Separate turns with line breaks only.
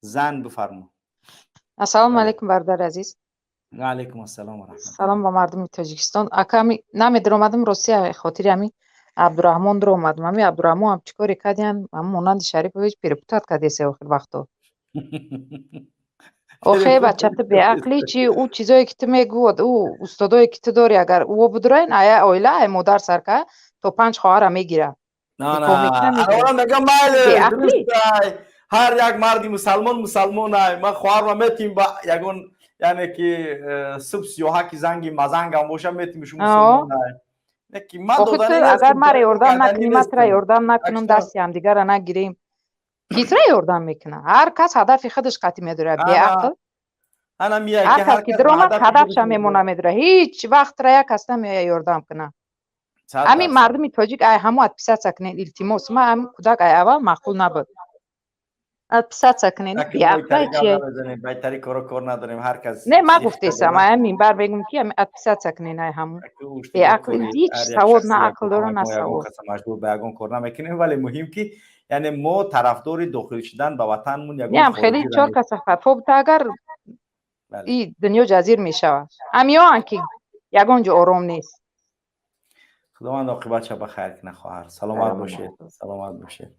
زن بفرما.
السلام
بله.
علیکم برادر عزیز.
علیکم السلام و رحمت
سلام با مردم تاجیکستان. اکامی نمیدونم اومدم روسیه خاطر همین عبدالرحمن رو اومدم. همین عبدالرحمن هم چیکار کردین؟ هم مانند شریف هیچ پرپوتات کردی سه آخر وقتا. آخه بچه به عقلی چی او چیزایی که تو میگو او استادایی که تو داری اگر او بدرین آیا اویلا ای مادر سرکه تو 5 خواهر میگیره.
نه
کمک نمیکنه.
الان میگم
به
بله
عقلی
درست. هر یک مردی مسلمان ای ما خواهر و میتیم با یگون یعنی که صبح 38 زنگی مزنگ هم باشه میتیمش مسلمان ای که من
آخه تو
دادنی
اگر
نیستم
ما را
جنگ
یاردم
کردنی
نکنی ما را
نیستم
یاردم نکنم
اکشنان
دستی هم دیگر را نگیریم کیت را یاردم میکنه. هر کس هدف خودش قطعی میداره. به عقل
انا میگه
هر
که هر
کس که
کس
در
به
آمد
هدف
هدفش
خودش
هم میمونه
میره
میداره. هیچ وقت را یک کس نمیه یاردم کنه. همین
100%.
مردمی تاجیک ای همو اتپیسات سکنین التماس ما هم کودک ای اول معقول نبود اتپیسات سکنین
لکن
به
ما این
عقل
طریقه هم
چیه
نمیزنیم به این طریقه رو کار نداریم هر کس
نه ما
چی
گفته
خیلی
سم همین بر بگم که اتپیسات سکنین ای همو
اوشتی
به
که
عقل
کوری
هیچ
هر یک
سواد نه
شخصی یک
عقل داره
کمک
نه
ما یگان
سواد.
کس مجبور به یگان کار نمیکنیم ولی مهم که یعنی ما طرفدار داخل شدن به وطنمون
نه
یگان
هم
خارجی
خیلی
را
چهار کس
نیستیم.
فتوا بده اگر
بله
این دنیا جزیر می شود. همیا که یگان جا آرام نیست.
خداوند عاقبت شب بخیر کنه خواهر سلامت
سلام
باشه
علیکم.
سلامت باشه.